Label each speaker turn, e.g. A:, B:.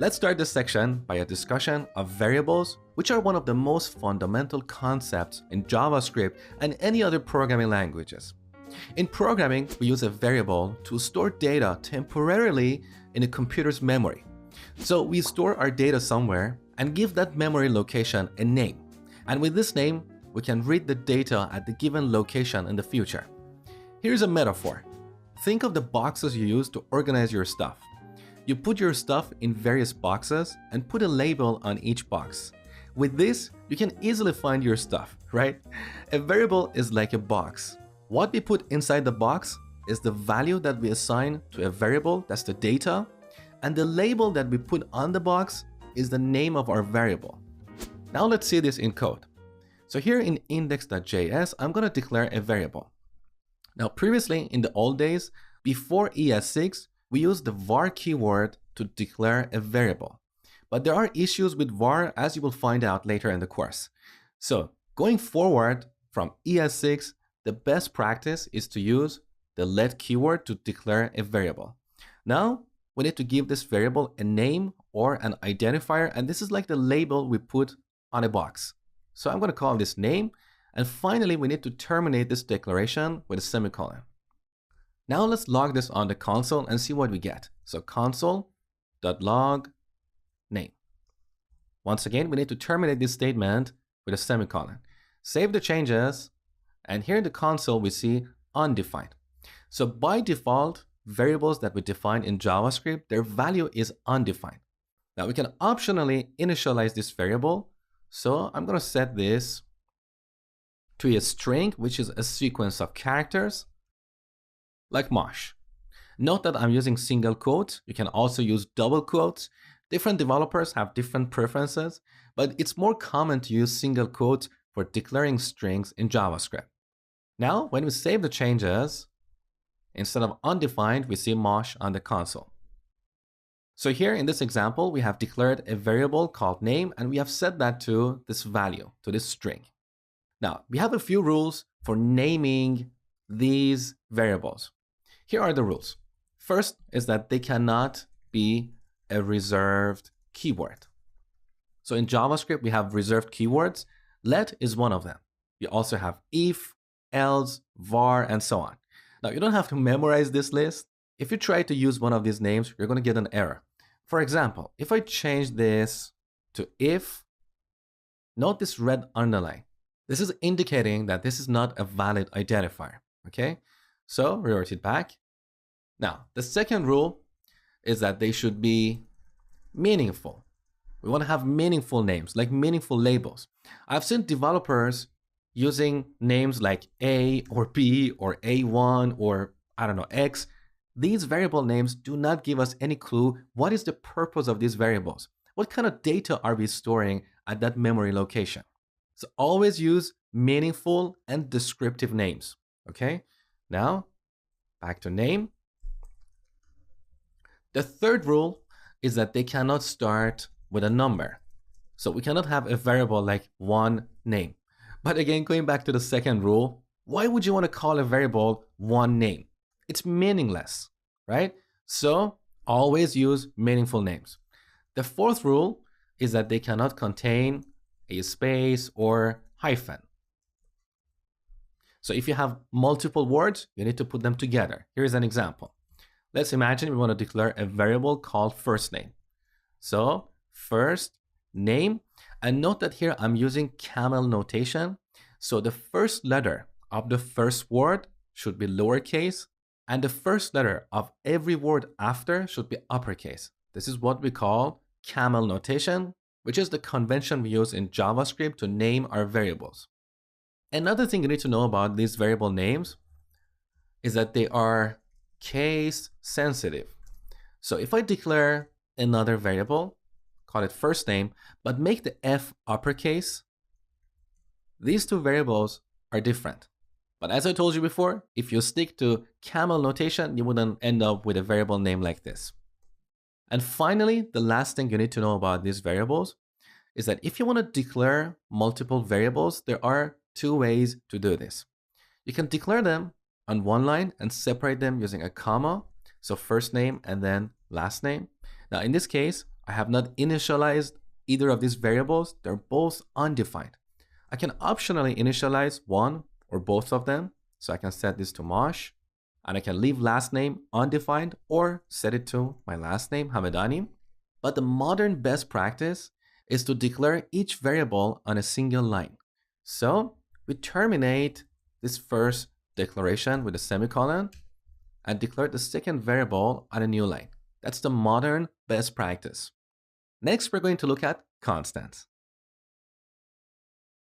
A: Let's start this section by a discussion of variables, which are one of the most fundamental concepts in JavaScript and any other programming languages. In programming, we use a variable to store data temporarily in a computer's memory. So we store our data somewhere and give that memory location a name. And with this name, we can read the data at the given location in the future. Here's a metaphor. Think of the boxes you use to organize your stuff. You put your stuff in various boxes and put a label on each box. With this, you can easily find your stuff, right? A variable is like a box. What we put inside the box is the value that we assign to a variable, that's the data, and the label that we put on the box is the name of our variable. Now let's see this in code. So here in index.js, I'm going to declare a variable. Now previously, in the old days, before ES6, we used the var keyword to declare a variable. But there are issues with var, as you will find out later in the course. So going forward from ES6, the best practice is to use the let keyword to declare a variable. Now we need to give this variable a name or an identifier, and this is like the label we put on a box. So I'm going to call this name, and finally we need to terminate this declaration with a semicolon. Now let's log this on the console and see what we get. So console.log name. Once again, we need to terminate this statement with a semicolon. Save the changes, and here in the console we see undefined. So by default, variables that we define in JavaScript, their value is undefined. Now we can optionally initialize this variable. So I'm going to set this to a string, which is a sequence of characters, like Mosh. Note that I'm using single quotes. You can also use double quotes. Different developers have different preferences, but it's more common to use single quotes for declaring strings in JavaScript. Now, when we save the changes, instead of undefined, we see Mosh on the console. So here in this example, we have declared a variable called name, and we have set that to this value, to this string. Now, we have a few rules for naming these variables. Here are the rules. First is that they cannot be a reserved keyword. So in JavaScript, we have reserved keywords. Let is one of them. We also have if, else, var, and so on. Now, you don't have to memorize this list. If you try to use one of these names, you're going to get an error. For example, if I change this to if, note this red underline. This is indicating that this is not a valid identifier, okay? So revert it back. Now, the second rule is that they should be meaningful. We want to have meaningful names, like meaningful labels. I've seen developers using names like A or B or A1 or I don't know, X. These variable names do not give us any clue what is the purpose of these variables. What kind of data are we storing at that memory location? So always use meaningful and descriptive names, okay? Now, back to name. The third rule is that they cannot start with a number. So we cannot have a variable like one name. But again, going back to the second rule, why would you want to call a variable one name? It's meaningless, right? So always use meaningful names. The fourth rule is that they cannot contain a space or hyphen. So if you have multiple words, you need to put them together. Here's an example. Let's imagine we want to declare a variable called first name. So first name, and note that here I'm using camel notation. So the first letter of the first word should be lowercase, and the first letter of every word after should be uppercase. This is what we call camel notation, which is the convention we use in JavaScript to name our variables. Another thing you need to know about these variable names is that they are case sensitive. So if I declare another variable, call it first name, but make the F uppercase, these two variables are different. But as I told you before, if you stick to camel notation, you wouldn't end up with a variable name like this. And finally, the last thing you need to know about these variables is that if you want to declare multiple variables, there are two ways to do this. You can declare them on one line and separate them using a comma. So first name and then last name. Now in this case, I have not initialized either of these variables. They're both undefined. I can optionally initialize one or both of them. So I can set this to Mosh, and I can leave last name undefined or set it to my last name, Hamedani. But the modern best practice is to declare each variable on a single line. So we terminate this first declaration with a semicolon and declare the second variable on a new line. That's the modern best practice. Next, we're going to look at constants.